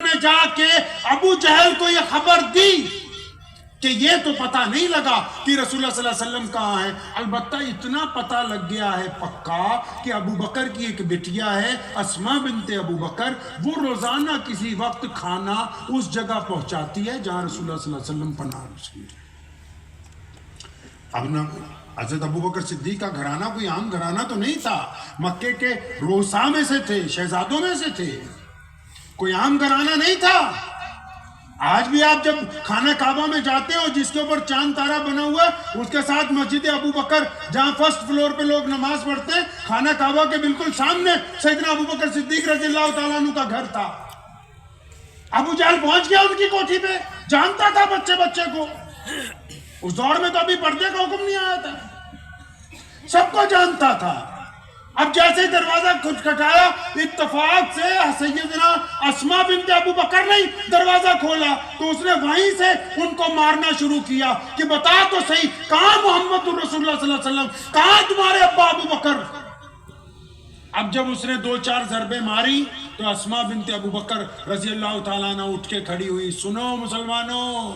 نے جا کے ابو جہل کو یہ خبر دی کہ یہ تو پتہ نہیں لگا کہ رسول اللہ صلی اللہ علیہ وسلم کہاں ہے، البتہ اتنا پتہ لگ گیا ہے پکا کہ ابو بکر کی ایک بٹیا ہے اسماء بنت ابو بکر، وہ روزانہ کسی وقت کھانا اس جگہ پہنچاتی ہے جہاں رسول اللہ صلی اللہ علیہ وسلم پناہ رسول ہے۔ اب نا حضرت ابو بکر صدیق کا گھرانہ کوئی عام گھرانہ تو نہیں تھا، مکے کے روسا میں سے تھے، شہزادوں میں سے تھے، کوئی عام گھرانہ نہیں تھا۔ آج بھی آپ جب خانہ کعبہ میں جاتے ہو جس کے اوپر چاند تارا بنا ہوا ہے، اس کے ساتھ مسجد ابو بکر جہاں فرسٹ فلور پہ لوگ نماز پڑھتے ہیں، خانہ کعبہ کے بالکل سامنے سیدنا ابو بکر صدیق رضی اللہ تعالیٰ عنہ کا گھر تھا۔ ابو جہل پہنچ گیا ان کی کوٹھی پہ، جانتا تھا بچے کو، اس دور میں تو ابھی پردے کا حکم نہیں آیا تھا، سب کو جانتا تھا۔ اب جیسے دروازہ کھٹکھٹایا، اتفاق سے سیدنا اسماء بنت ابو بکر نے دروازہ کھولا تو اس نے وہیں سے ان کو مارنا شروع کیا کہ بتا تو صحیح کہاں محمد رسول اللہ صلی اللہ علیہ وسلم، کہاں تمہارے ابا ابو بکر؟ اب جب اس نے 2-4 ضربیں ماری تو اسماء بنت ابو بکر رضی اللہ تعالیٰ عنہ اٹھ کے کھڑی ہوئی۔ سنو مسلمانوں،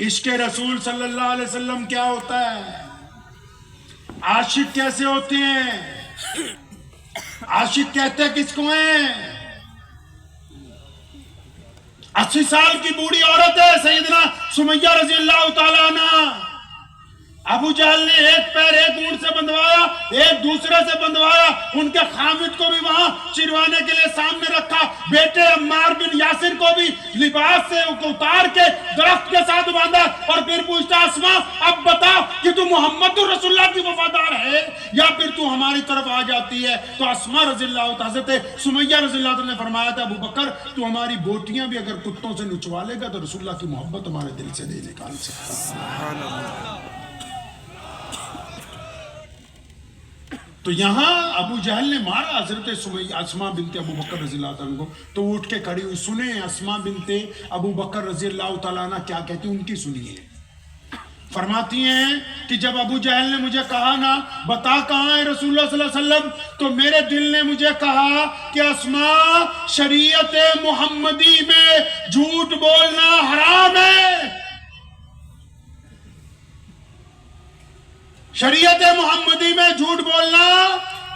عشق رسول صلی اللہ علیہ وسلم کیا ہوتا ہے، عاشق کیسے ہوتے ہیں، عاشق کہتے کس کو ہیں؟ 80 سال کی بوڑھی عورت ہے سیدنا سمیہ رضی اللہ تعالیٰ عنہ، ابو جہل نے ایک پیر ایک اونٹ سے بندھوایا، ایک دوسرے سے بندھوایا، ان کے خامد کو بھی وہاں چروانے کے لیے سامنے رکھا، بیٹے عمار بن یاسر کو بھی لباس سے اتار کے درخت کے ساتھ باندھا، اور پھر پوچھتا اسماء اب بتا کہ تو محمد رسول اللہ کی وفادار ہے یا پھر تو ہماری طرف آ جاتی ہے؟ تو اسماء رضی اللہ حضرت سمیہ رضی اللہ نے فرمایا تھا ابو بکر تو ہماری بوٹیاں بھی اگر کتوں سے نچوا لے گا تو رسول اللہ کی محبت ہمارے دل سے نہیں نکال سکتا۔ سبحان اللہ۔ تو یہاں ابو جہل نے مارا حضرت اسماء بنت ابو بکر رضی اللہ عنہ کو، تو وہ اٹھ کے کھڑی ہوئی۔ سنیں اسماء بنت ابو بکر رضی اللہ تعالیٰ عنہ کیا کہتی ہیں، ان کی سنیے۔ فرماتی ہیں کہ جب ابو جہل نے مجھے کہا نا بتا کہاں ہے رسول اللہ صلی اللہ علیہ وسلم، تو میرے دل نے مجھے کہا کہ اسماء شریعت محمدی میں جھوٹ بولنا حرام ہے، شریعت محمدی میں جھوٹ بولنا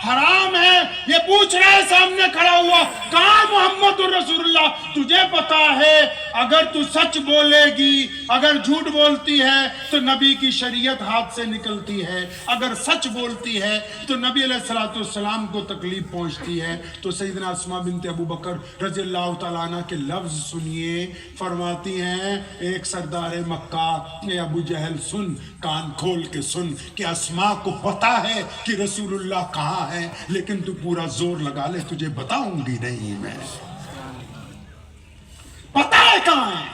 حرام ہے۔ یہ پوچھ رہا ہے سامنے کھڑا ہوا کہاں محمد الرسول اللہ؟ تجھے پتا ہے اگر تو سچ بولے گی، اگر جھوٹ بولتی ہے تو نبی کی شریعت ہاتھ سے نکلتی ہے، اگر سچ بولتی ہے تو نبی علیہ السلام کو تکلیف پہنچتی ہے۔ تو سیدنا اسماء بنت ابو بکر رضی اللہ تعالیٰ عنہ کے لفظ سنیے، فرماتی ہیں ایک سردار مکہ اے ابو جہل سن، کان کھول کے سن کہ اسماء کو پتا ہے کہ رسول اللہ کہاں ہے، لیکن تو پورا زور لگا لے تجھے بتاؤں گی نہیں، میں پتا ہے کہاں ہے،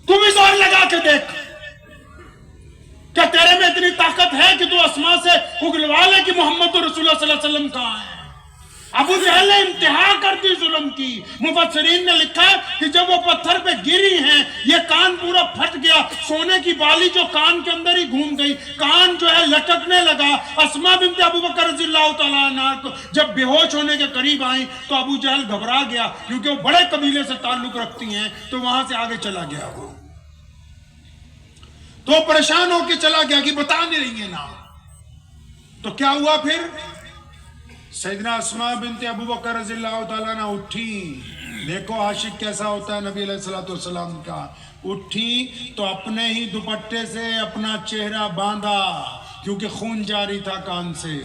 تو بھی زور لگا کے دیکھ، کیا تیرے میں اتنی طاقت ہے کہ تو اسماء سے اگلوا لے کہ محمد رسول اللہ صلی اللہ علیہ وسلم کہاں ہے؟ ابو جہل نے انتہا کر دی ظلم کی۔ مفسرین نے لکھا کہ جب وہ پتھر پہ گری ہیں یہ کان پورا پھٹ گیا، سونے کی بالی جو کان کے اندر ہی گھوم گئی، کان جو ہے لٹکنے لگا۔ اسماء بنت ابو بکر رضی اللہ تعالیٰ عنہ کو جب بے ہوش ہونے کے قریب آئیں تو ابو جہل گھبرا گیا، کیونکہ وہ بڑے قبیلے سے تعلق رکھتی ہیں، تو وہاں سے آگے چلا گیا، وہ تو پریشان ہو کے چلا گیا کہ بتا نہیں رہی ہیں نا۔ تو کیا ہوا پھر؟ سیدنا اسماء بنت ابو بکر رضی اللہ تعالیٰ عنہ اٹھی، دیکھو عاشق کیسا ہوتا ہے نبی علیہ السلام کا، اٹھی تو اپنے ہی دوپٹے سے اپنا چہرہ باندھا، کیونکہ خون جاری تھا کان سے۔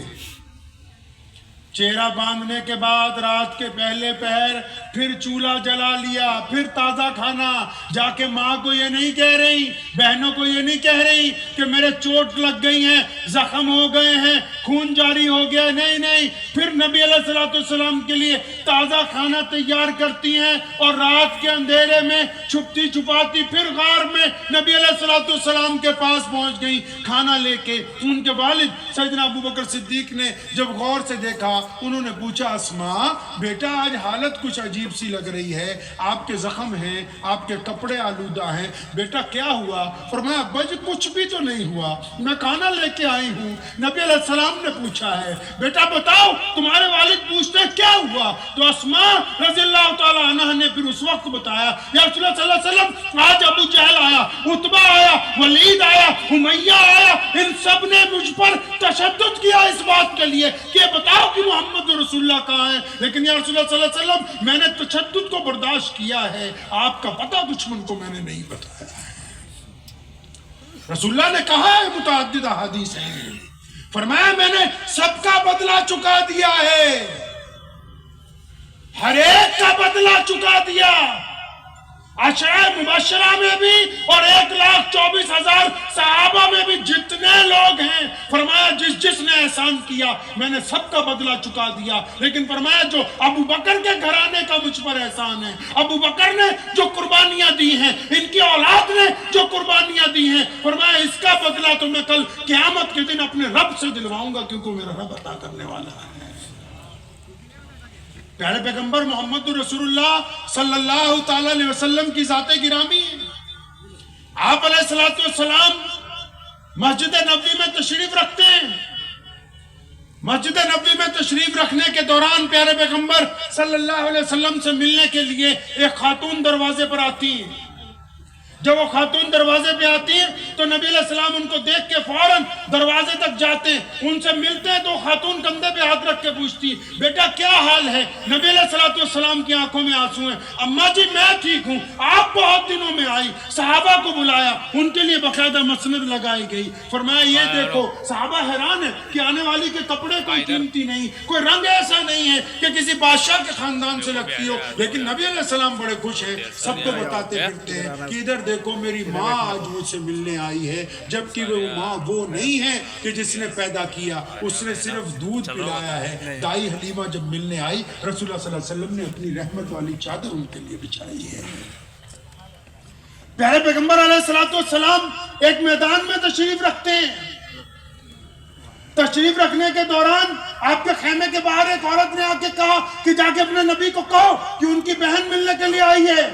چہرہ باندھنے کے بعد رات کے پہلے پہر پھر چولہا جلا لیا، پھر تازہ کھانا، جا کے ماں کو یہ نہیں کہہ رہی، بہنوں کو یہ نہیں کہہ رہی کہ میرے چوٹ لگ گئی ہیں، زخم ہو گئے ہیں، خون جاری ہو گیا، نہیں نہیں، پھر نبی علیہ السلام کے لیے تازہ کھانا تیار کرتی ہیں، اور رات کے اندھیرے میں چھپتی چھپاتی پھر غار میں نبی علیہ السلام کے پاس پہنچ گئی کھانا لے کے۔ ان کے والد سیدنا ابو بکر صدیق نے جب غور سے دیکھا انہوں نے پوچھا اسما بیٹا آج حالت کچھ عجیب سی لگ رہی ہے، آپ کے زخم ہیں، آپ کے کپڑے آلودہ ہیں، بیٹا کیا ہوا؟ فرمایا ابا جی کچھ بھی تو نہیں ہوا، میں کھانا لے کے آئی ہوں۔ نبی علیہ السلام نے پوچھا ہے بیٹا بتاؤ تمہارے والد پوچھتے ہیں کیا ہوا؟ تو اسما رضی اللہ تعالیٰ عنہ نے پھر اس وقت بتایا یا رسول اللہ صلی اللہ علیہ وسلم آج ابو جہل آیا، عتبہ آیا، ولید آیا، امیہ آیا، ان سب نے مجھ پر تشدد کیا اس بات کے لیے کہ بتاؤ کہ محمد رسول اللہ کہاں ہے، لیکن یا رسول اللہ صلی اللہ علیہ وسلم میں نے تشدد کو برداشت کیا ہے، آپ کا پتہ دشمن کو میں نے نہیں بتایا۔ رسول اللہ نے کہا ہے متعدد احادیث ہیں، فرمایا میں نے سب کا بدلہ چکا دیا ہے، ہر ایک کا بدلہ چکا دیا، عشرہ مبشرہ میں بھی اور 1,24,000 صحابہ میں بھی جتنے لوگ ہیں، فرمایا جس نے احسان کیا میں نے سب کا بدلہ چکا دیا، لیکن فرمایا جو ابو بکر کے گھرانے کا مجھ پر احسان ہے، ابو بکر نے جو قربانیاں دی ہیں، ان کی اولاد نے جو قربانیاں دی ہیں، فرمایا اس کا بدلہ تو میں کل قیامت کے دن اپنے رب سے دلواؤں گا کیونکہ میرا رب عطا کرنے والا ہے۔ پیارے پیغمبر محمد رسول اللہ صلی اللہ تعالیٰ علیہ وسلم کی ذات گرامی ہے، آپ علیہ السلام مسجد نبوی میں تشریف رکھتے ہیں۔ مسجد نبوی میں تشریف رکھنے کے دوران پیارے پیغمبر صلی اللہ علیہ وسلم سے ملنے کے لیے ایک خاتون دروازے پر آتی ہیں۔ جب وہ خاتون دروازے پہ آتی ہیں تو نبی علیہ السلام ان کو دیکھ کے فوراً دروازے تک جاتے ہیں، ان سے ملتے ہیں تو خاتون کندھے پہ ہاتھ رکھ کے پوچھتی ہے بیٹا کیا حال ہے؟ نبی علیہ السلام کی آنکھوں میں آنسو ہیں، اماں جی میں ٹھیک ہوں، آپ بہت دنوں میں آئی، صحابہ کو بلایا، ان کے لیے باقاعدہ مسند لگائی گئی، فرمایا یہ دیکھو صحابہ حیران ہے کہ آنے والی کے کپڑے کوئی قیمتی نہیں، کوئی رنگ ایسا نہیں ہے کہ کسی بادشاہ کے خاندان سے لگتی ہو، لیکن نبی علیہ السلام بڑے خوش ہیں، سب کو بتاتے پھرتے ہیں کہ ادھر دیکھو میری ماں آج مجھ سے ملنے آئی ہے، جبکہ وہ ماں وہ نہیں ہے کہ جس نے پیدا کیا، اس نے صرف دودھ پلایا ہے۔ دائی حلیمہ جب ملنے آئی رسول اللہ صلی اللہ علیہ وسلم نے اپنی رحمت والی چادر ان کے لیے بچھائی ہے۔ پیارے پیغمبر علیہ السلام ایک میدان میں تشریف رکھتے ہیں، تشریف رکھنے کے دوران آپ کے خیمے کے باہر ایک عورت نے آ کے کہا کہ جا کے اپنے نبی کو کہو کہ ان کی بہن ملنے کے لیے آئی ہے۔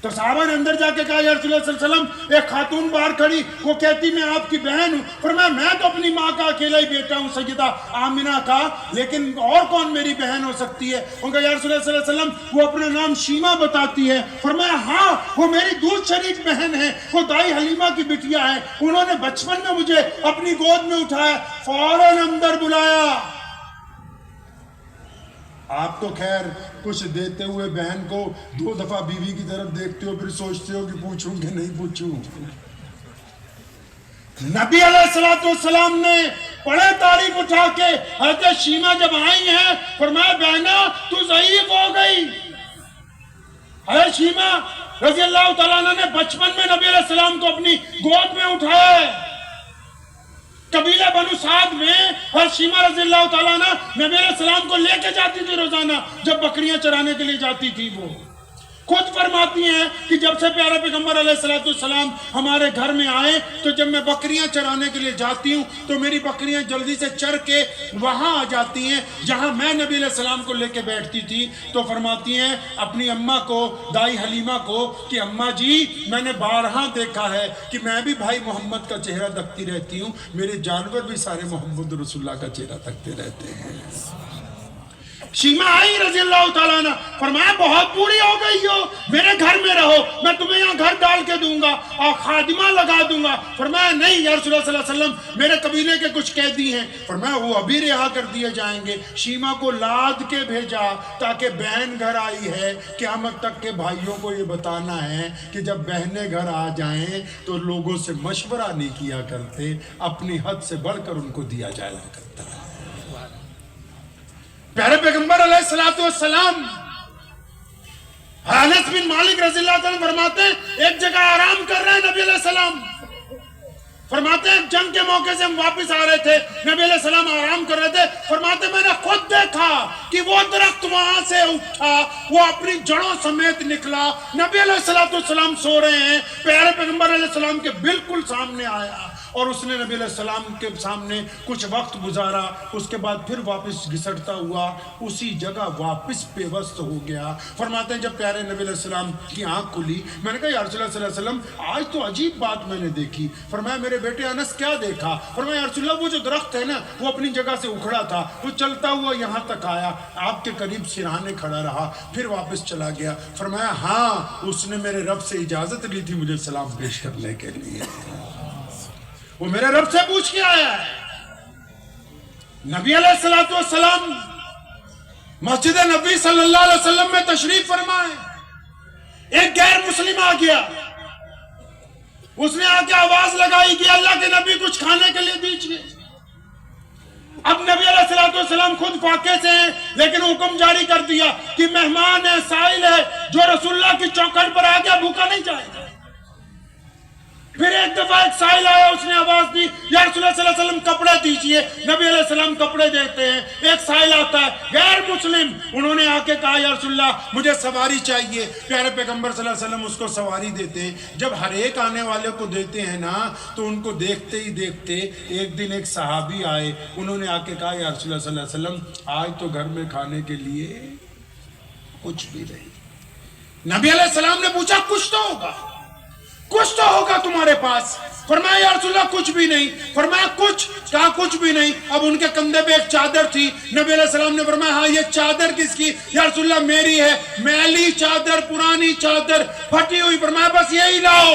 تو صحابہ نے اندر جا کے کہا یا رسول اللہ صلی اللہ علیہ وسلم ایک خاتون باہر کھڑی، وہ کہتی میں آپ کی بہن ہوں، فرمایا میں تو اپنی ماں کا اکیلا ہی بیٹا ہوں سیدہ آمنہ کا، لیکن اور کون میری بہن ہو سکتی ہے؟ ان کا یا رسول اللہ صلی اللہ علیہ وسلم وہ اپنا نام شیمہ بتاتی ہے، فرمایا ہاں وہ میری دودھ شریک بہن ہے، وہ دائی حلیمہ کی بٹیا ہے، انہوں نے بچپن میں مجھے اپنی گود میں اٹھایا، فوراً اندر بلایا۔ آپ تو خیر کچھ دیتے ہوئے بہن کو 2 دفعہ بیوی کی طرف دیکھتے ہو پھر سوچتے ہو کہ پوچھوں کہ نہیں پوچھوں۔ نبی علیہ السلام نے بڑے تاریخ اٹھا کے حضرت شیمہ جب آئی ہیں فرمایا بہنا تو ضعیف ہو گئی۔ حضرت شیمہ رضی اللہ تعالیٰ عنہ نے بچپن میں نبی علیہ السلام کو اپنی گود میں اٹھایا ہے۔ قبیلہ بنو سعد میں حضرت شیمہ رضی اللہ تعالیٰ عنہ نبی علیہ السلام کو لے کے جاتی تھی روزانہ، جب بکریاں چرانے کے لیے جاتی تھی۔ وہ خود فرماتی ہیں کہ جب سے پیارے پیغمبر علیہ السلام ہمارے گھر میں آئے تو جب میں بکریاں چرانے کے لیے جاتی ہوں تو میری بکریاں جلدی سے چر کے وہاں آ جاتی ہیں جہاں میں نبی علیہ السلام کو لے کے بیٹھتی تھی۔ تو فرماتی ہیں اپنی اماں کو، دائی حلیمہ کو کہ اماں جی میں نے بارہا دیکھا ہے کہ میں بھی بھائی محمد کا چہرہ تکتی رہتی ہوں، میرے جانور بھی سارے محمد رسول اللہ کا چہرہ تکتے رہتے ہیں۔ شیمہ آئی رضی اللہ تعالیٰ عنہ، فرمایا بہت بوڑھی ہو گئی ہو، میرے گھر میں رہو، میں تمہیں یہاں گھر ڈال کے دوں گا اور خادمہ لگا دوں گا۔ فرمایا نہیں یا رسول اللہ صلی اللہ علیہ وسلم میرے قبیلے کے کچھ قیدی ہیں، فرمایا وہ ابھی رہا کر دیے جائیں گے۔ شیمہ کو لاد کے بھیجا تاکہ بہن گھر آئی ہے، قیامت تک کے بھائیوں کو یہ بتانا ہے کہ جب بہنیں گھر آ جائیں تو لوگوں سے مشورہ نہیں کیا کرتے، اپنی حد سے بڑھ کر ان کو دیا جایا کرتا ہے۔ پیارے پیغمبر علیہ السلام انس بن مالک رضی اللہ عنہ فرماتے ہیں ایک جگہ آرام کر رہے ہیں نبی علیہ السلام، فرماتے ہیں جنگ کے موقع سے ہم واپس آ رہے تھے، نبی علیہ السلام آرام کر رہے تھے، فرماتے میں نے خود دیکھا کہ وہ درخت وہاں سے اٹھا، وہ اپنی جڑوں سمیت نکلا، نبی علیہ السلام سو رہے ہیں، پیارے پیغمبر علیہ السلام کے بالکل سامنے آیا، اور اس نے نبی علیہ السلام کے سامنے کچھ وقت گزارا، اس کے بعد پھر واپس گھسٹتا ہوا اسی جگہ واپس پیوست ہو گیا۔ فرماتے ہیں جب پیارے نبی علیہ السلام کی آنکھ کھلی، میں نے کہا یا رسول اللہ صلی اللہ علیہ وسلم آج تو عجیب بات میں نے دیکھی۔ فرمایا میرے بیٹے انس کیا دیکھا؟ فرمایا یا رسول اللہ وہ جو درخت ہے نا وہ اپنی جگہ سے اکھڑا تھا، وہ چلتا ہوا یہاں تک آیا، آپ کے قریب سرہانے کھڑا رہا، پھر واپس چلا گیا۔ فرمایا ہاں اس نے میرے رب سے اجازت لی تھی مجھے سلام پیش کرنے کے لیے، وہ میرے رب سے پوچھ کے آیا ہے۔ نبی علیہ السلام مسجد نبی صلی اللہ علیہ وسلم میں تشریف فرمائے، ایک غیر مسلم آ گیا، اس نے آ کے آواز لگائی کہ اللہ کے نبی کچھ کھانے کے لیے دیجیے۔ اب نبی علیہ السلام خود فاقے سے ہیں لیکن حکم جاری کر دیا کہ مہمان ہے، سائل ہے، جو رسول اللہ کی چوکھٹ پر آ گیا بھوکا نہیں جائے گا۔ پھر ایک دفعہ ایک سائل آیا، اس نے آواز دی یا رسول اللہ صلی اللہ علیہ وسلم کپڑے دیجئے۔ نبی علیہ السلام کپڑے دیتے ہیں۔ ایک سائل آتا ہے غیر مسلم، انہوں نے آ کے کہا یا رسول اللہ مجھے سواری چاہیے۔ پیارے پیغمبر صلی اللہ علیہ وسلم اس کو سواری دیتے ہیں۔ جب ہر ایک آنے والے کو دیتے ہیں نا تو ان کو دیکھتے ہی دیکھتے ایک دن ایک صحابی آئے، انہوں نے آ کے کہا یا رسول اللہ صلی اللہ علیہ وسلم آج تو گھر میں کھانے کے لیے کچھ بھی نہیں۔ نبی علیہ السلام نے پوچھا کچھ تو ہوگا، کچھ تو ہوگا تمہارے پاس؟ فرمایا یا رسول اللہ کچھ بھی نہیں۔ فرمایا کچھ؟ کہا کچھ بھی نہیں۔ اب ان کے کندھے پہ ایک چادر تھی، نبی علیہ السلام نے فرمایا ہاں یہ چادر کس کی؟ یا رسول اللہ میری ہے، میلی چادر، پرانی چادر، پھٹی ہوئی۔ فرمایا بس یہی لاؤ۔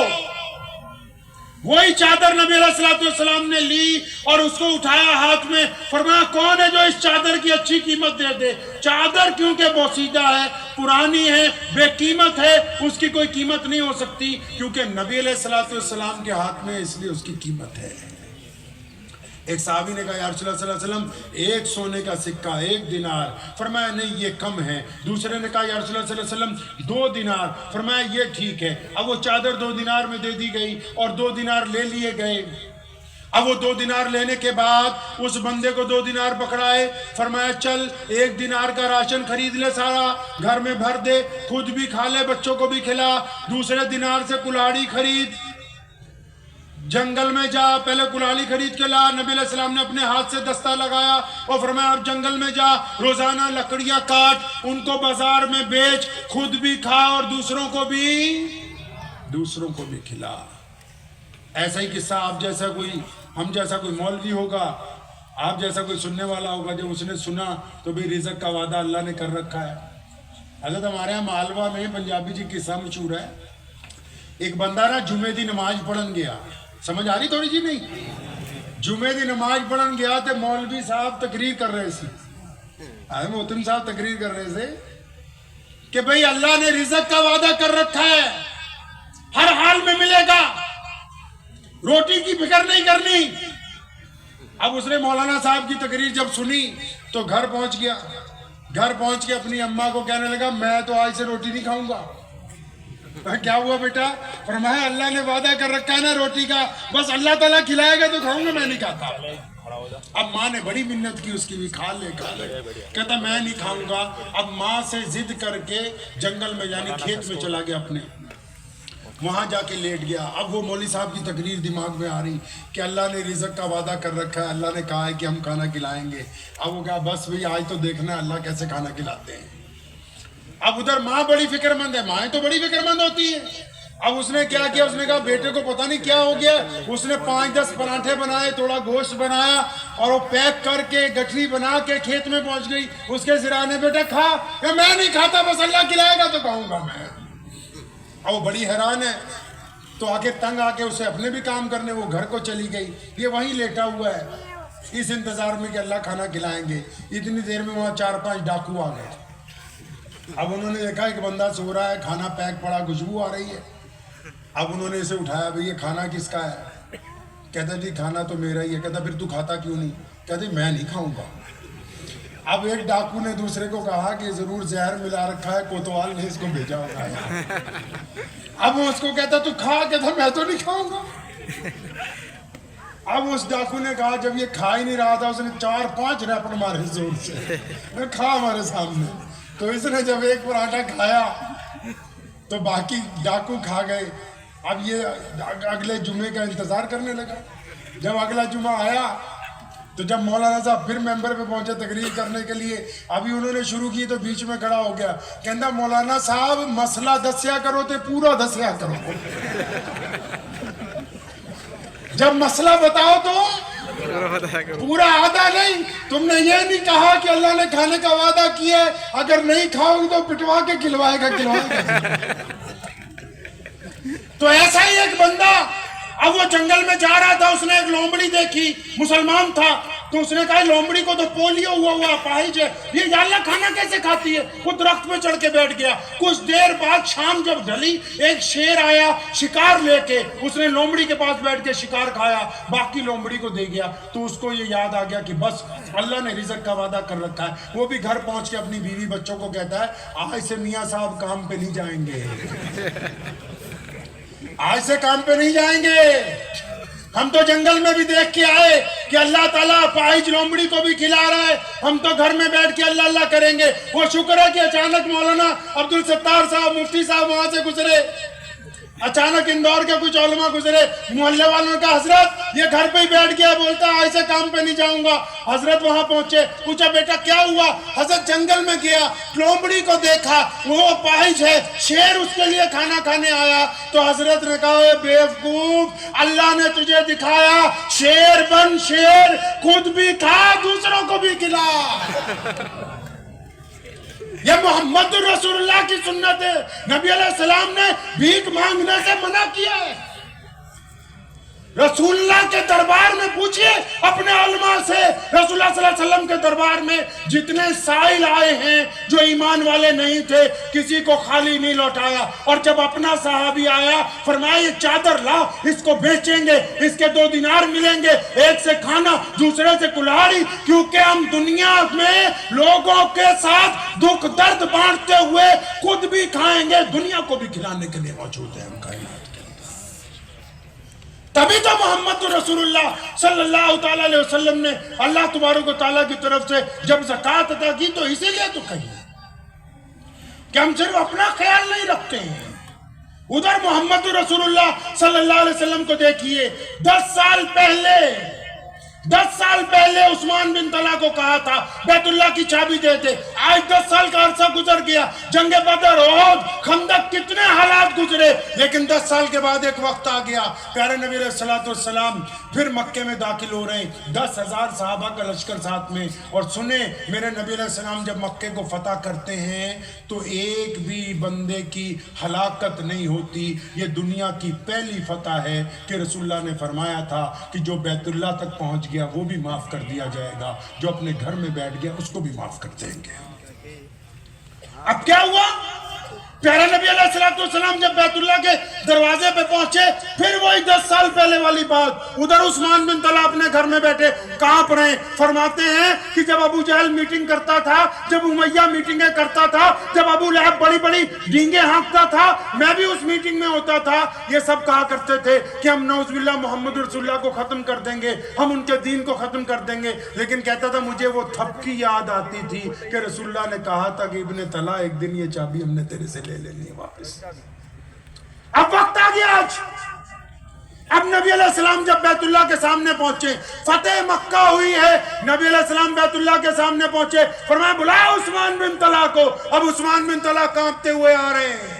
وہی چادر نبی علیہ السلام نے لی اور اس کو اٹھایا ہاتھ میں۔ فرمایا کون ہے جو اس چادر کی اچھی قیمت دے دے؟ چادر کیونکہ بوسیدہ ہے، پرانی ہے، بے قیمت ہے، اس کی کوئی قیمت نہیں ہو سکتی کیونکہ نبی علیہ السلام کے ہاتھ میں، اس لیے اس کی قیمت ہے۔ ایک صحابی نے کہا یا رسول اللہ صلی اللہ علیہ وسلم ایک سونے کا سکہ، 1 دینار۔ فرمایا نہیں یہ کم ہے۔ دوسرے نے کہا یا رسول اللہ صلی اللہ علیہ وسلم 2 دینار۔ فرمایا یہ ٹھیک ہے۔ اب وہ چادر 2 دینار میں دے دی گئی اور 2 دینار لے لیے گئے۔ اب وہ 2 دینار لینے کے بعد اس بندے کو 2 دینار پکڑائے، فرمایا چل 1 دینار کا راشن خرید لے، سارا گھر میں بھر دے، خود بھی کھا لے، بچوں کو بھی کھلا۔ دوسرے دینار سے کلاڑی خرید، جنگل میں جا، پہلے کلاڑی خرید کے لا۔ نبی علیہ السلام نے اپنے ہاتھ سے دستہ لگایا اور فرمایا اب جنگل میں جا، روزانہ لکڑیاں کاٹ، ان کو بازار میں بیچ، خود بھی کھا اور دوسروں کو بھی کھلا۔ ایسا ہی قصہ آپ جیسا کوئی، ہم جیسا کوئی مولوی ہوگا، آپ جیسا کوئی سننے والا ہوگا، جب اس نے سنا تو بھی رزق کا وعدہ اللہ نے کر رکھا ہے۔ حضرت ہمارے یہاں مالوہ میں پنجابی جی قصہ مشہور ہے، ایک بندہ نا جمعے دی نماز پڑھن گیا، سمجھ آ رہی تھوڑی جی نہیں؟ جمعے دی نماز پڑھن گیا تے مولوی صاحب تقریر کر رہے سی، محتم صاحب تقریر کر رہے تھے کہ بھئی اللہ نے رزق کا وعدہ کر رکھا ہے، ہر حال میں ملے گا، روٹی کی فکر نہیں کرنی۔ اب اس نے مولانا صاحب کی تقریر جب سنی تو گھر پہنچ گیا، گھر پہنچ کے اپنی اماں کو کہنے لگا میں تو آج سے روٹی نہیں کھاؤں گا۔ کیا ہوا بیٹا؟ فرمایا اللہ نے وعدہ کر رکھا ہے نا روٹی کا، بس اللہ تعالیٰ کھلائے گا تو کھاؤں گا، میں نہیں کھاتا۔ اب ماں نے بڑی منت کی اس کی بھی، کھا لے کھا لے، کہتا میں نہیں کھاؤں گا۔ اب ماں سے ضد کر کے جنگل میں یعنی کھیت میں چلا گیا اپنے، وہاں جا کے لیٹ گیا۔ اب وہ مولوی صاحب کی تقریر دماغ میں آ رہی کہ اللہ نے رزق کا وعدہ کر رکھا ہے، اللہ نے کہا ہے کہ ہم کھانا کھلائیں گے۔ اب وہ کہا بس بھئی آج تو دیکھنا ہے اللہ کیسے کھانا کھلاتے ہیں۔ اب ادھر ماں بڑی فکر مند ہے، مائیں تو بڑی فکر مند ہوتی ہیں۔ اب اس نے کیا کیا، اس نے کہا بیٹے کو پتہ نہیں کیا ہو گیا، اس نے 5-10 پراٹھے بنائے، تھوڑا گوشت بنایا اور وہ پیک کر کے گٹھری بنا کے کھیت میں پہنچ گئی۔ اس کے سرانے بیٹا کھا، کہ میں نہیں کھاتا، بس اللہ کھلائے گا تو کھاؤں گا میں۔ اور وہ بڑی حیران ہے تو آ کے تنگ آ کے اسے اپنے بھی کام کرنے وہ گھر کو چلی گئی، یہ وہیں لیٹا ہوا ہے اس انتظار میں کہ اللہ کھانا کھلائیں گے۔ اتنی دیر میں وہاں 4-5 ڈاکو آ گئے۔ اب انہوں نے دیکھا ایک بندہ سو رہا ہے، کھانا پیک پڑا، خوشبو آ رہی ہے۔ اب انہوں نے اسے اٹھایا، بھئی یہ کھانا کس کا ہے؟ کہتا جی کھانا تو میرا ہی ہے۔ کہتا پھر تو کھاتا کیوں نہیں؟ کہتے میں نہیں کھاؤں گا۔ اب ایک ڈاکو نے دوسرے کو کہا کہ ضرور زہر ملا رکھا ہے، کوتوال نے اس کو بھیجا ہوگا یہاں۔ اب وہ اس کو کہتا تو کھا، کہتا میں تو نہیں کھاؤں گا۔ اب اس ڈاکو نے کہا جب یہ کھا ہی نہیں رہا تھا، اس نے 4-5 ریپٹ مارے زور سے، کھا ہمارے سامنے۔ تو اس نے جب ایک پراٹھا کھایا تو باقی ڈاکو کھا گئے۔ اب یہ اگلے جمعے کا انتظار کرنے لگا جب اگلا جمعہ آیا تو جب مولانا صاحب پھر ممبر پہ پہنچے تقریر کرنے کے لیے، ابھی انہوں نے شروع کی تو بیچ میں کھڑا ہو گیا، کہندا مولانا صاحب مسئلہ دسیا کرو تے پورا دسیا کرو، جب مسئلہ بتاؤ تو پورا آدھا نہیں. تم نے یہ نہیں کہا کہ اللہ نے کھانے کا وعدہ کیا ہے، اگر نہیں کھاؤ گے تو پٹوا کے کھلوائے گا. تو ایسا ہی ایک بندہ اب وہ جنگل میں جا رہا تھا، اس نے ایک لومڑی دیکھی، مسلمان تھا، تو اس نے کہا لومڑی کو تو پولیو ہوا اپاہج ہے، یہ یا اللہ کھانا کیسے کھاتی ہے؟ وہ درخت پہ چڑھ کے بیٹھ گیا. کچھ دیر بعد شام جب ڈھلی، ایک شیر آیا شکار لے کے، اس نے لومڑی کے پاس بیٹھ کے شکار کھایا، باقی لومڑی کو دے گیا. تو اس کو یہ یاد آ گیا کہ بس اللہ نے رزق کا وعدہ کر رکھا ہے. وہ بھی گھر پہنچ کے اپنی بیوی بچوں کو کہتا ہے آج سے میاں صاحب کام پہ نہیں جائیں گے، آج سے کام پہ نہیں جائیں گے. ہم تو جنگل میں بھی دیکھ کے آئے کہ اللہ تعالیٰ پائج لومڑی کو بھی کھلا رہا ہے، ہم تو گھر میں بیٹھ کے اللہ اللہ کریں گے. وہ شکر ہے کہ اچانک مولانا عبدالستار صاحب مفتی صاحب وہاں سے گزرے، اچانک اندور کے کچھ علماء گزرے، محلے والوں نے کہا حضرت یہ گھر پہ ہی بیٹھ گیا، بولتا ہے ایسے کام پہ نہیں جاؤں گا. حضرت وہاں پہنچے، پوچھا بیٹا کیا ہوا؟ حضرت جنگل میں گیا، لومڑی کو دیکھا، وہ اپاہج ہے، شیر اس کے لیے کھانا کھانے آیا. تو حضرت نے کہا اے بیوقوف، اللہ نے تجھے دکھایا شیر بن شیر، خود بھی کھا دوسروں کو بھی کھلا. یہ محمد رسول اللہ کی سنت ہے. نبی علیہ السلام نے بھیک مانگنے سے منع کیا ہے. رسول اللہ کے دربار میں پوچھئے اپنے علماء سے، رسول اللہ صلی اللہ علیہ وسلم کے دربار میں جتنے سائل آئے ہیں جو ایمان والے نہیں تھے، کسی کو خالی نہیں لوٹایا. اور جب اپنا صحابی آیا فرمایا یہ چادر لاؤ، اس کو بیچیں گے، اس کے 2 دینار ملیں گے، ایک سے کھانا دوسرے سے کلاڑی، کیونکہ ہم دنیا میں لوگوں کے ساتھ دکھ درد بانٹتے ہوئے خود بھی کھائیں گے، دنیا کو بھی کھلانے کے لیے موجود ہیں. ہم کائنات تبھی تو محمد رسول اللہ صلی اللہ تعالیٰ علیہ وسلم نے اللہ تبارک و تعالیٰ کی طرف سے جب زکوٰۃ ادا کی تو اسی لیے تو کہی کہ ہم صرف اپنا خیال نہیں رکھتے ہیں. ادھر محمد رسول اللہ صلی اللہ علیہ وسلم کو دیکھیے، 10 سال پہلے عثمان بن طلحہ کو کہا تھا بیت اللہ کی چابی دے دے. آج 10 سال کا عرصہ گزر گیا، جنگ بدر، احد، خندق، کتنے حالات گزرے، لیکن 10 سال کے بعد ایک وقت آ گیا، پیارے نبی علیہ السلام پھر مکے میں داخل ہو رہے ہیں، 10,000 صحابہ کا لشکر ساتھ میں. اور سنیں میرے نبی علیہ السلام جب مکے کو فتح کرتے ہیں تو ایک بھی بندے کی ہلاکت نہیں ہوتی. یہ دنیا کی پہلی فتح ہے کہ رسول اللہ نے فرمایا تھا کہ جو بیت اللہ تک پہنچ گیا وہ بھی معاف کر دیا جائے گا، جو اپنے گھر میں بیٹھ گیا اس کو بھی معاف کر دیں گے. اب کیا ہوا؟ پیارا نبی علیہ السلام جب بیت اللہ کے دروازے پہ پہنچے، پھر وہی 10 سال پہلے والی بات، ادھر عثمان بن طلحہ اپنے گھر میں بیٹھے کانپ رہے ہیں. فرماتے ہیں کہ جب ابو جہل میٹنگ کرتا تھا، جب امیہ میٹنگیں کرتا تھا، جب ابو لہب بڑی بڑی ڈینگیں ہانکتا تھا، میں بھی اس میٹنگ میں ہوتا تھا. یہ سب کہا کرتے تھے کہ ہم نعوذ باللہ محمد رسول اللہ کو ختم کر دیں گے، ہم ان کے دین کو ختم کر دیں گے. لیکن کہتا تھا مجھے وہ تھپکی یاد آتی تھی کہ رسول اللہ نے کہا تھا کہ ابن طلحہ ایک دن یہ چابی ہم نے تیرے سے لے لینی ہے واپس. اب وقت آ گیا آج. اب نبی علیہ السلام جب بیت اللہ کے سامنے پہنچے، فتح مکہ ہوئی ہے، نبی علیہ السلام بیت اللہ کے سامنے پہنچے، فرمایا بلاؤ عثمان بن طلحہ کو. اب عثمان بن طلحہ کانپتے ہوئے آ رہے ہیں.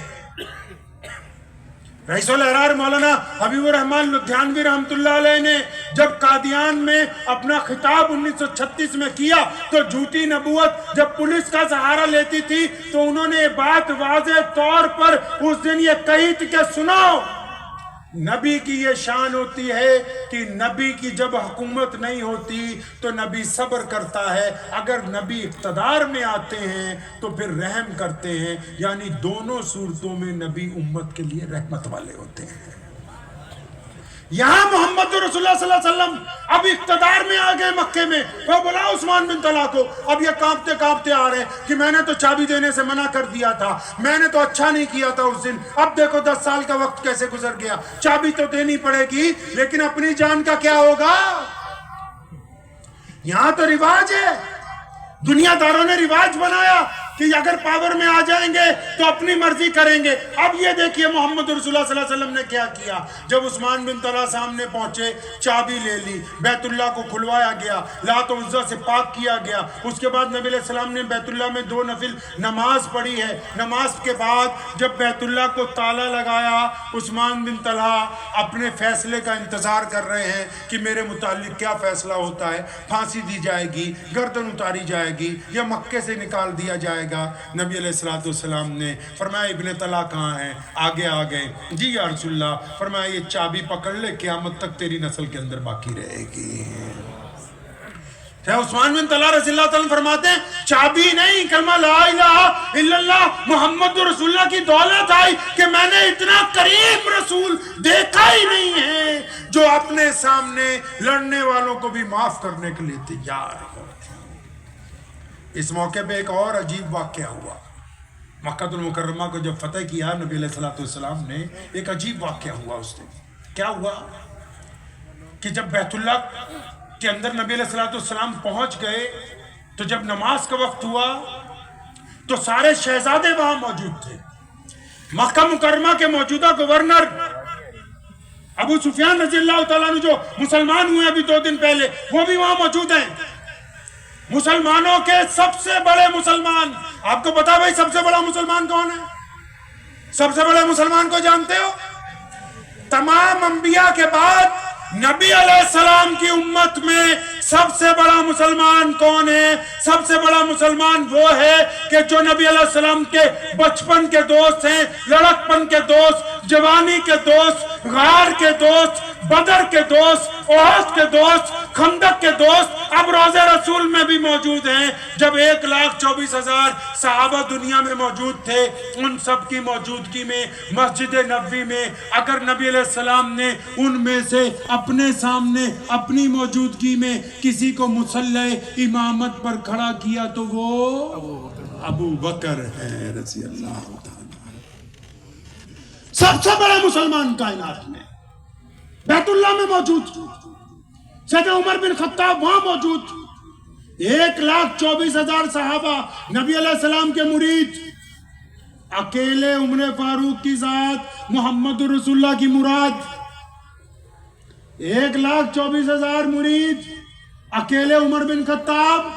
رئیس الاحرار مولانا حبیب الرحمن لدھیانوی رحمت اللہ علیہ نے جب قادیان میں اپنا خطاب 1936 میں کیا تو جھوٹی نبوت جب پولیس کا سہارا لیتی تھی تو انہوں نے بات واضح طور پر اس دن یہ کہی تھی کہ سنو، نبی کی یہ شان ہوتی ہے کہ نبی کی جب حکومت نہیں ہوتی تو نبی صبر کرتا ہے، اگر نبی اقتدار میں آتے ہیں تو پھر رحم کرتے ہیں. یعنی دونوں صورتوں میں نبی امت کے لیے رحمت والے ہوتے ہیں. یہاں محمد رسول اللہ صلی اللہ علیہ وسلم اب اقتدار میں آ گئے مکے میں. وہ بلا عثمان بن طلحہ کو. اب یہ کانپتے کانپتے آ رہے ہیں کہ میں نے تو چابی دینے سے منع کر دیا تھا، میں نے تو اچھا نہیں کیا تھا اس دن. اب دیکھو 10 سال کا وقت کیسے گزر گیا. چابی تو دینی پڑے گی لیکن اپنی جان کا کیا ہوگا؟ یہاں تو رواج ہے، دنیا داروں نے رواج بنایا کہ اگر پاور میں آ جائیں گے تو اپنی مرضی کریں گے۔ اب یہ دیکھیے محمد رسول اللہ صلی اللہ علیہ وسلم نے کیا کیا۔ جب عثمان بن طلحہ سامنے پہنچے، چابی لے لی، بیت اللہ کو کھلوایا گیا، لات و عزا سے پاک کیا گیا۔ اس کے بعد نبی علیہ السلام نے بیت اللہ میں 2 نفل نماز پڑھی ہے۔ نماز کے بعد جب بیت اللہ کو تالا لگایا، عثمان بن طلحہ اپنے فیصلے کا انتظار کر رہے ہیں کہ میرے متعلق کیا فیصلہ ہوتا ہے، پھانسی دی جائے گی، گردن اتاری جائے گی یا مکے سے نکال دیا جائے گا۔ نبی علیہ السلام نے فرمایا ابن طلحہ کہاں ہیں؟ آگے آ گئے۔ جی یا رسول اللہ، فرمایا یہ چابی پکڑ لے، قیامت تک تیری نسل کے اندر باقی رہے گی۔ عثمان بن طلحہ رضی اللہ تعالیٰ فرماتے ہیں چابی نہیں، کلمہ لا الہ الا اللہ محمد رسول اللہ کی دولت آئی کہ میں نے اتنا قریب رسول دیکھا ہی نہیں ہے جو اپنے سامنے لڑنے والوں کو بھی معاف کرنے کے لیے تیار ہو۔ اس موقع پہ ایک اور عجیب واقعہ ہوا۔ مکہ المکرمہ کو جب فتح کیا نبی علیہ السلام نے، ایک عجیب واقعہ ہوا اس دن۔ کیا ہوا کہ جب بیت اللہ کے اندر نبی علیہ السلام پہنچ گئے تو جب نماز کا وقت ہوا تو سارے شہزادے وہاں موجود تھے۔ مکہ مکرمہ کے موجودہ گورنر ابو سفیان رضی اللہ تعالیٰ عنہ جو مسلمان ہوئے ابھی 2 دن پہلے، وہ بھی وہاں موجود ہیں۔ مسلمانوں کے سب سے بڑے مسلمان، آپ کو پتا بھائی سب سے بڑا مسلمان کون ہے؟ سب سے بڑے مسلمان کو جانتے ہو؟ تمام انبیاء کے بعد نبی علیہ السلام کی امت میں سب سے بڑا مسلمان کون ہے؟ سب سے بڑا مسلمان وہ ہے کہ جو نبی علیہ السلام کے بچپن کے دوست ہیں، لڑکپن کے دوست، جوانی کے دوست، غار کے دوست، بدر کے دوست، احد کے دوست، خندق کے دوست، اب روضہ رسول میں بھی موجود ہیں۔ جب 1,24,000 صحابہ دنیا میں موجود تھے، ان سب کی موجودگی میں مسجد نبوی میں اگر نبی علیہ السلام نے ان میں سے اپنے سامنے اپنی موجودگی میں کسی کو مصلی امامت پر کھڑا کیا تو وہ ابو بکر ہے رضی اللہ تعالیٰ۔ سب سے بڑے مسلمان کائنات میں بیت اللہ میں موجود، سیدنا عمر بن خطاب وہاں موجود، 1,24,000 صحابہ نبی علیہ السلام کے مرید، اکیلے عمر فاروق کی ذات محمد رسول اللہ کی مراد، 1,24,000 مرید، اکیلے عمر بن خطاب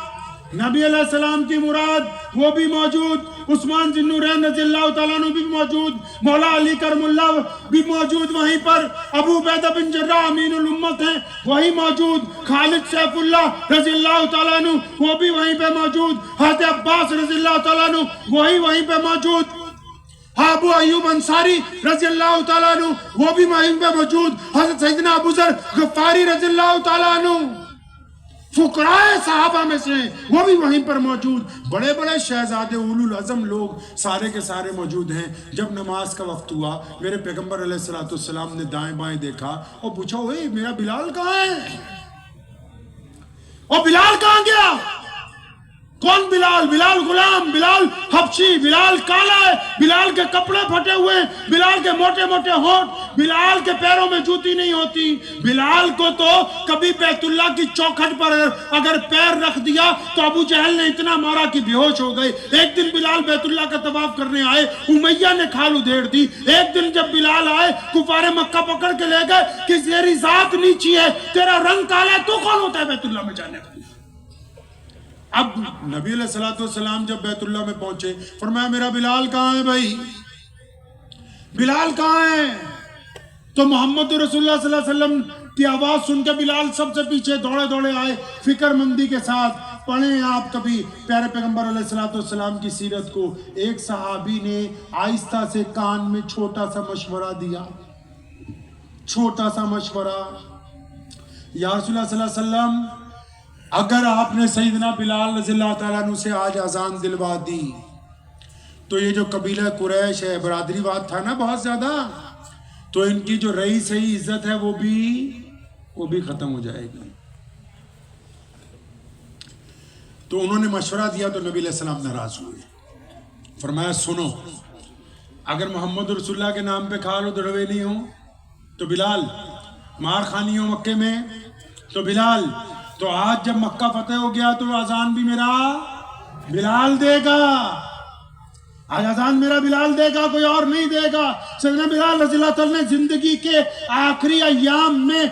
نبی علیہ السلام کی مراد، وہ بھی موجود، عثمان ذی النورین رضی اللہ تعالیٰ عنہ بھی موجود، مولا علی کرم اللہ بھی موجود وہیں پر، ابو عبیدہ بن جراح امین الامت ہیں وہی موجود، خالد سیف اللہ رضی اللہ تعالیٰ عنہ وہ بھی وہیں پہ موجود، حضرت عباس رضی اللہ تعالیٰ عنہ وہیں پہ موجود، ابو ایوب انصاری رضی اللہ تعالیٰ عنہ وہ بھی وہیں پہ موجود، حضرت سیدنا ابو ذر غفاری رضی اللہ تعالیٰ عنہ فقراء صحابہ میں سے وہ بھی وہیں پر موجود، بڑے بڑے شہزادے اولو العزم لوگ سارے کے سارے موجود ہیں۔ جب نماز کا وقت ہوا میرے پیغمبر علیہ السلام نے دائیں بائیں دیکھا اور پوچھا اوے میرا بلال کہاں ہے؟ اور بلال کہاں گیا؟ کون بلال؟ بلال غلام، بلال حبشی، بلال کالا ہے، بلال کے کپڑے پھٹے ہوئے، بلال کے موٹے موٹے ہونٹ، بلال کے پیروں میں جوتی نہیں ہوتی، بلال کو تو کبھی بیت اللہ کی چوکھٹ پر اگر پیر رکھ دیا تو ابو جہل نے اتنا مارا کہ بے ہوش ہو گئے۔ ایک دن بلال بیت اللہ کا طواف کرنے آئے، امیہ نے کھال ادھیڑ دی۔ ایک دن جب بلال آئے کفار مکہ پکڑ کے لے گئے کہ تیری ذات نیچی ہے، تیرا رنگ کالا ہے، تو کون ہوتا ہے بیت اللہ میں جانے کا؟ اب نبی علیہ السلام جب بیت اللہ میں پہنچے فرمایا میرا بلال کہاں ہے بھائی؟ بلال کہاں ہے؟ تو محمد رسول اللہ صلی اللہ علیہ وسلم کی آواز سن کے بلال سب سے پیچھے دوڑے دوڑے آئے فکر مندی کے ساتھ۔ پڑھیں آپ کبھی پیارے پیغمبر علیہ السلام کی سیرت کو، ایک صحابی نے آہستہ سے کان میں چھوٹا سا مشورہ دیا، چھوٹا سا مشورہ، یا رسول اللہ صلی اللہ علیہ وسلم اگر آپ نے سیدنا بلال رضی اللہ تعالیٰ عنہ سے آج اذان دلوا دی تو یہ جو قبیلہ قریش ہے، برادری واد تھا نا بہت زیادہ، تو ان کی جو رئی صحیح عزت ہے وہ بھی ختم ہو جائے گی۔ تو انہوں نے مشورہ دیا تو نبی علیہ السلام ناراض ہوئے، فرمایا سنو، اگر محمد رسول اللہ کے نام پہ کھال و دڑوے نہیں ہوں تو بلال، مار خانی ہو مکے میں تو بلال، تو آج جب مکہ فتح ہو گیا تو اذان بھی میرا بلال دے گا، آج اذان میرا بلال دے گا، کوئی اور نہیں دے گا۔ سیدنا بلال رضی اللہ تعالیٰ نے زندگی کے آخری ایام میں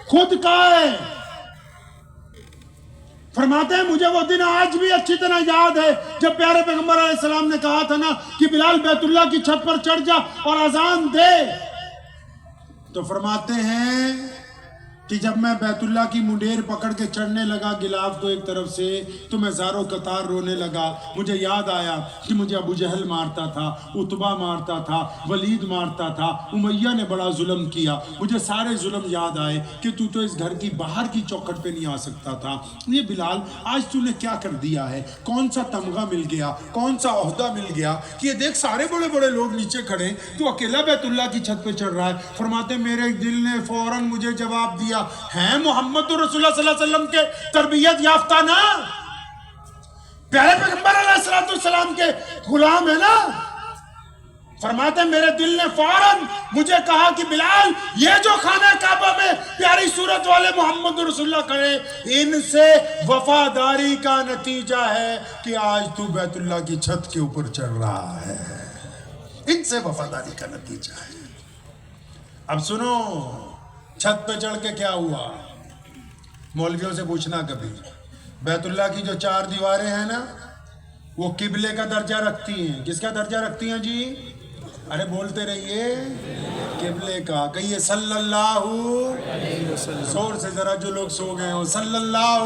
خود کہا ہے، فرماتے ہیں مجھے وہ دن آج بھی اچھی طرح یاد ہے جب پیارے پیغمبر علیہ السلام نے کہا تھا نا کہ بلال بیت اللہ کی چھت پر چڑھ جا اور اذان دے، تو فرماتے ہیں کہ جب میں بیت اللہ کی منڈیر پکڑ کے چڑھنے لگا غلاف کو ایک طرف سے، تو میں زاروں قطار رونے لگا۔ مجھے یاد آیا کہ مجھے ابو جہل مارتا تھا، عتبہ مارتا تھا، ولید مارتا تھا، امیہ نے بڑا ظلم کیا۔ مجھے سارے ظلم یاد آئے کہ تو اس گھر کی باہر کی چوکھٹ پہ نہیں آ سکتا تھا۔ یہ بلال آج تو نے کیا کر دیا ہے؟ کون سا تمغہ مل گیا، کون سا عہدہ مل گیا کہ یہ دیکھ سارے بڑے بڑے لوگ نیچے کھڑے، تو اکیلا بیت اللہ کی چھت پہ چڑھ رہا ہے۔ فرماتے میرے دل نے فوراً مجھے جواب دیا، ہیں محمد رسول اللہ صلی اللہ علیہ وسلم کے تربیت یافتہ نا، پیارے پیغمبر علیہ السلام کے غلام ہے نا۔ فرماتے میرے دل نے فوراً مجھے کہا کہ بلال یہ جو خانہ کعبہ میں پیاری صورت والے محمد رسول اللہ کھڑے، ان سے وفاداری کا نتیجہ ہے کہ آج تو بیت اللہ کی چھت کے اوپر چڑھ رہا ہے، ان سے وفاداری کا نتیجہ ہے۔ اب سنو، چھت پہ چڑھ کے کیا ہوا؟ مولویوں سے پوچھنا کبھی، بیت اللہ کی جو 4 دیواریں ہیں نا وہ قبلے کا درجہ رکھتی ہیں۔ کس کا درجہ رکھتی ہیں جی؟ ارے بولتے رہیے، قبلے کا۔ کہیے صلی اللہ علیہ وسلم، زور سے ذرا جو لوگ سو گئے ہو، صلی اللہ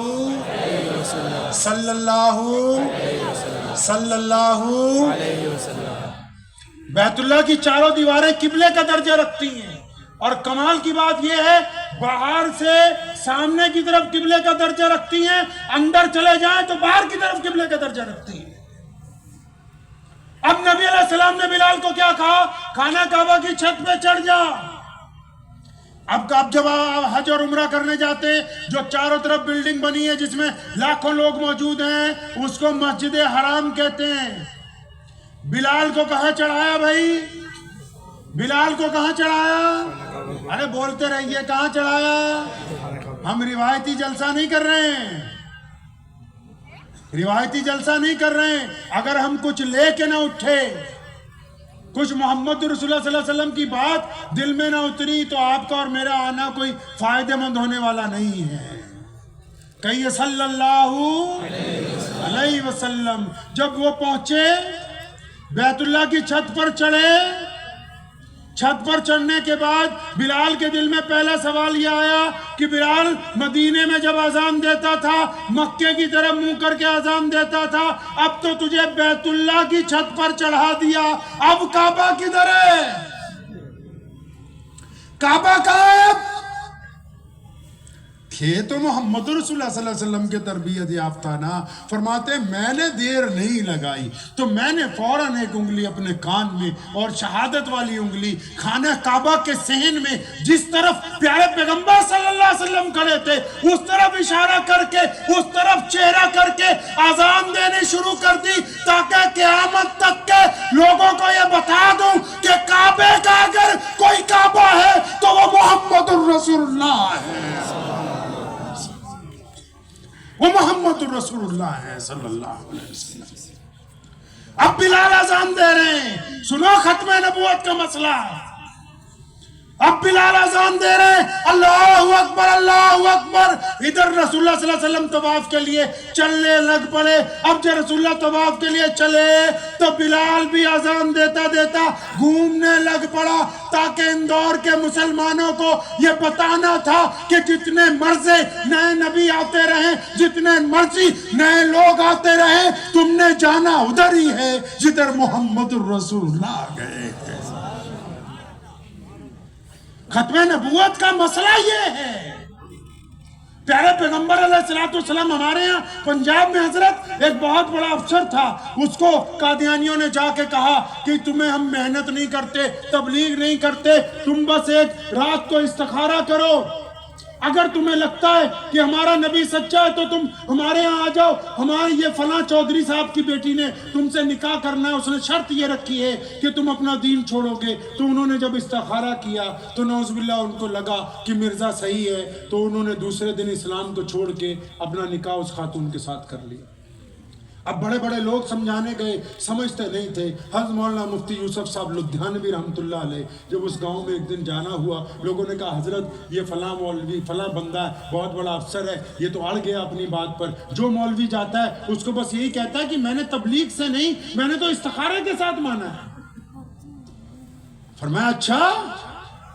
علیہ وسلم، صلی اللہ علیہ وسلم، صلی اللہ علیہ وسلم۔ بیت اللہ کی 4 دیواریں قبلے کا درجہ رکھتی ہیں، اور کمال کی بات یہ ہے باہر سے سامنے کی طرف قبلے کا درجہ رکھتی ہیں، اندر چلے جائیں تو باہر کی طرف قبلے کا درجہ رکھتی ہیں۔ اب نبی علیہ السلام نے بلال کو کیا کہا؟ خانہ کعبہ کی چھت پہ چڑھ جا۔ اب جب آپ حج اور عمرہ کرنے جاتے، جو چاروں طرف بلڈنگ بنی ہے جس میں لاکھوں لوگ موجود ہیں، اس کو مسجد حرام کہتے ہیں۔ بلال کو کہاں چڑھایا بھائی؟ بلال کو کہاں چڑھایا؟ ارے بولتے رہیے، کہاں چڑھایا؟ ہم روایتی جلسہ نہیں کر رہے ہیں، روایتی جلسہ نہیں کر رہے ہیں۔ اگر ہم کچھ لے کے نہ اٹھے، کچھ محمد رسول اللہ صلی اللہ علیہ وسلم کی بات دل میں نہ اتری، تو آپ کا اور میرا آنا کوئی فائدہ مند ہونے والا نہیں ہے۔ کہیے صلی اللہ علیہ وسلم۔ جب وہ پہنچے، بیت اللہ کی چھت پر چڑھے، چھت پر چڑھنے کے بعد بلال کے دل میں پہلا سوال یہ آیا کہ بلال مدینے میں جب اذان دیتا تھا مکے کی طرف منہ کر کے اذان دیتا تھا، اب تو تجھے بیت اللہ کی چھت پر چڑھا دیا، اب کعبہ کدھر ہے؟ کعبہ کہاں ہے؟ تھے تو محمد رسول اللہ صلی اللہ علیہ وسلم کے تربیت یافتہ نا۔ فرماتے میں نے دیر نہیں لگائی تو میں نے فوراً ایک انگلی اپنے کان میں اور شہادت والی انگلی خانہ کعبہ کے صحن میں جس طرف پیارے پیغمبر صلی اللہ علیہ وسلم کھڑے تھے اس طرف اشارہ کر کے، اس طرف چہرہ کر کے اذان دینے شروع کر دی، تاکہ قیامت تک کے لوگوں کو یہ بتا دوں کہ کعبے کا اگر کوئی کعبہ ہے تو وہ محمد الرسول اللہ ہے، وہ محمد الرسول اللہ ہے صلی اللہ علیہ وسلم۔ اب بلال اذان دے رہے ہیں، سنو ختم نبوت کا مسئلہ۔ اب بلال اذان دے رہے ہیں، اللہ اکبر اللہ اکبر۔ ادھر رسول اللہ صلی اللہ علیہ وسلم طواف کے لیے چلنے لگ پڑے۔ اب جب رسول اللہ طواف کے لیے چلے تو بلال بھی اذان دیتا دیتا گھومنے لگ پڑا، تاکہ اندور کے مسلمانوں کو یہ بتانا تھا کہ جتنے مرضی نئے نبی آتے رہیں، جتنے مرضی نئے لوگ آتے رہیں، تم نے جانا ادھر ہی ہے جدھر محمد الرسول اللہ گئے ہیں۔ ختم نبوت کا مسئلہ یہ ہے۔ پیارے پیغمبر علیہ السلام ہمارے ہاں پنجاب میں حضرت ایک بہت بڑا افسر تھا، اس کو قادیانیوں نے جا کے کہا کہ تمہیں ہم محنت نہیں کرتے، تبلیغ نہیں کرتے، تم بس ایک رات کو استخارہ کرو، اگر تمہیں لگتا ہے کہ ہمارا نبی سچا ہے تو تم ہمارے ہاں آ جاؤ، ہمارے یہ فلاں چودھری صاحب کی بیٹی نے تم سے نکاح کرنا ہے، اس نے شرط یہ رکھی ہے کہ تم اپنا دین چھوڑو گے۔ تو انہوں نے جب استخارہ کیا تو نعوذ باللہ ان کو لگا کہ مرزا صحیح ہے، تو انہوں نے دوسرے دن اسلام کو چھوڑ کے اپنا نکاح اس خاتون کے ساتھ کر لیا۔ اب بڑے بڑے لوگ سمجھانے گئے، سمجھتے نہیں تھے۔ حضرت مولانا مفتی یوسف صاحب لدھیانوی رحمۃ اللہ علیہ جب اس گاؤں میں ایک دن جانا ہوا، لوگوں نے کہا حضرت یہ فلاں مولوی فلاں بندہ ہے، بہت بڑا افسر ہے، یہ تو اڑ گیا اپنی بات پر۔ جو مولوی جاتا ہے اس کو بس یہی کہتا ہے کہ میں نے تبلیغ سے نہیں، میں نے تو استخارے کے ساتھ مانا ہے۔ فرمایا اچھا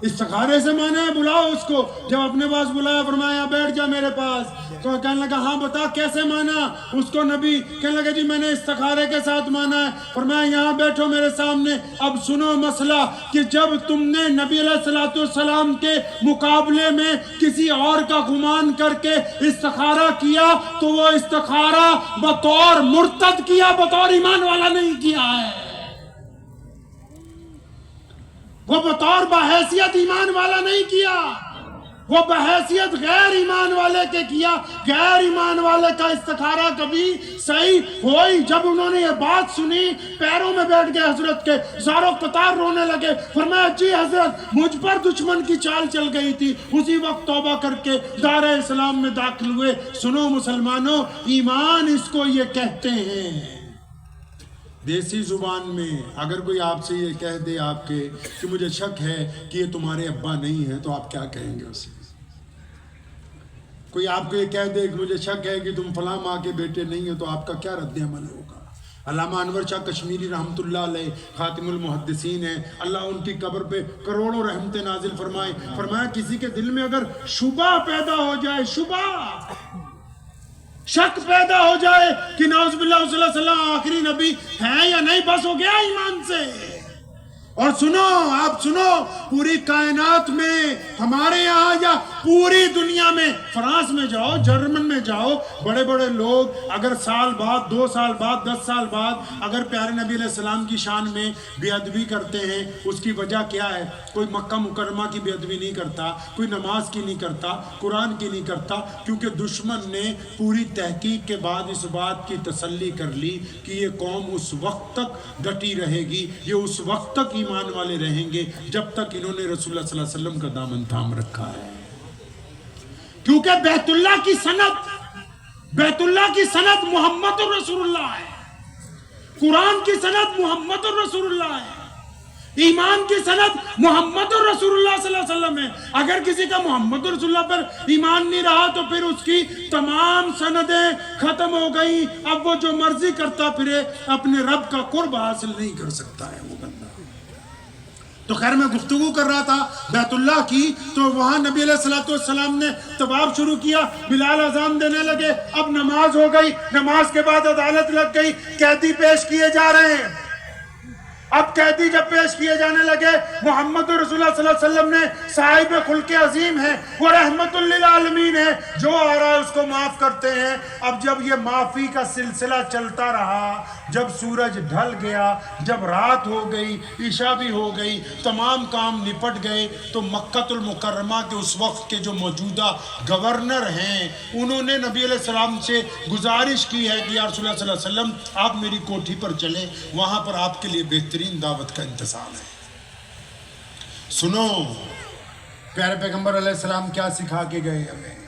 استخارے سے مانا ہے، بلاؤ اس کو۔ جب اپنے پاس بلایا فرمایا بیٹھ جا میرے پاس، تو کہنے لگا ہاں بتا کیسے مانا؟ اس کو نبی کہنے لگا جی میں نے استخارے کے ساتھ مانا ہے۔ فرمایا یہاں بیٹھو میرے سامنے، اب سنو مسئلہ کہ جب تم نے نبی علیہ السلام کے مقابلے میں کسی اور کا گمان کر کے استخارہ کیا تو وہ استخارہ بطور مرتد کیا، بطور ایمان والا نہیں کیا ہے۔ وہ بطور بحیثیت ایمان والا نہیں کیا، وہ بحیثیت غیر ایمان والے کے کیا۔ غیر ایمان والے کا استخارہ کبھی صحیح ہوئی۔ جب انہوں نے یہ بات سنی پیروں میں بیٹھ گئے حضرت کے، زاروں قطار رونے لگے۔ فرمایا جی حضرت مجھ پر دشمن کی چال چل گئی تھی، اسی وقت توبہ کر کے دار اسلام میں داخل ہوئے۔ سنو مسلمانوں، ایمان اس کو یہ کہتے ہیں۔ دیسی زبان میں اگر کوئی آپ سے یہ کہہ دے آپ کے کہ مجھے شک ہے کہ یہ تمہارے ابا نہیں ہیں، تو آپ کیا کہیں گے اسے؟ کوئی آپ کو یہ کہہ دے کہ مجھے شک ہے کہ تم فلاں ماں کے بیٹے نہیں ہو، تو آپ کا کیا رد عمل ہوگا؟ علامہ انور شاہ کشمیری رحمۃ اللہ علیہ خاتم المحدثین ہیں، اللہ ان کی قبر پہ کروڑوں رحمتیں نازل فرمائے۔ فرمایا کسی کے دل میں اگر شبہ پیدا ہو جائے، شبہ شک پیدا ہو جائے کہ نعوذ باللہ صلی اللہ علیہ وسلم آخری نبی ہیں یا نہیں، بس ہو گیا ایمان سے۔ اور سنو آپ سنو، پوری کائنات میں ہمارے یہاں یا پوری دنیا میں، فرانس میں جاؤ، جرمن میں جاؤ، بڑے بڑے لوگ اگر سال بعد 2 سال بعد 10 سال بعد اگر پیارے نبی علیہ السلام کی شان میں بے ادبی کرتے ہیں، اس کی وجہ کیا ہے؟ کوئی مکہ مکرمہ کی بے ادبی نہیں کرتا، کوئی نماز کی نہیں کرتا، قرآن کی نہیں کرتا، کیونکہ دشمن نے پوری تحقیق کے بعد اس بات کی تسلی کر لی کہ یہ قوم اس وقت تک ڈٹی رہے گی، یہ اس وقت تک ایمان والے رہیں گے جب تک انہوں نے رسول اللہ صلی اللہ علیہ وسلم کا دامن تھام رکھا ہے۔ کیونکہ بیت اللہ کی سند محمد الرسول اللہ ہے، قرآن کی سند محمد الرسول اللہ ہے، ایمان کی سند محمد الرسول اللہ صلی اللہ علیہ وسلم ہے۔ اگر کسی کا محمد الرسول اللہ پر ایمان نہیں رہا تو پھر اس کی تمام سندیں ختم ہو گئی، اب وہ جو مرضی کرتا پھرے، اپنے رب کا قرب حاصل نہیں کر سکتا ہے وہ بندہ۔ تو خیر میں گفتگو کر رہا تھا بیت اللہ کی، تو وہاں نبی علیہ السلام نے طواف شروع کیا، بلال اذان دینے لگے، اب نماز ہو گئی، نماز کے بعد عدالت لگ گئی، قیدی پیش کیے جا رہے ہیں۔ اب قیدی جب پیش کیے جانے لگے، محمد رسول اللہ صلی اللہ علیہ وسلم نے صاحب خلق عظیم ہے، وہ رحمت للعالمین ہے، جو آ رہا ہے اس کو معاف کرتے ہیں۔ اب جب یہ معافی کا سلسلہ چلتا رہا، جب سورج ڈھل گیا، جب رات ہو گئی، عشاء بھی ہو گئی، تمام کام نپٹ گئے، تو مکہ المکرمہ کے اس وقت کے جو موجودہ گورنر ہیں، انہوں نے نبی علیہ السلام سے گزارش کی ہے کہ یا رسول اللہ صلی اللہ علیہ وسلم آپ میری کوٹھی پر چلیں، وہاں پر آپ کے لیے بہترین دعوت کا انتظام ہے۔ سنو پیارے پیغمبر علیہ السلام کیا سکھا کے گئے ہمیں۔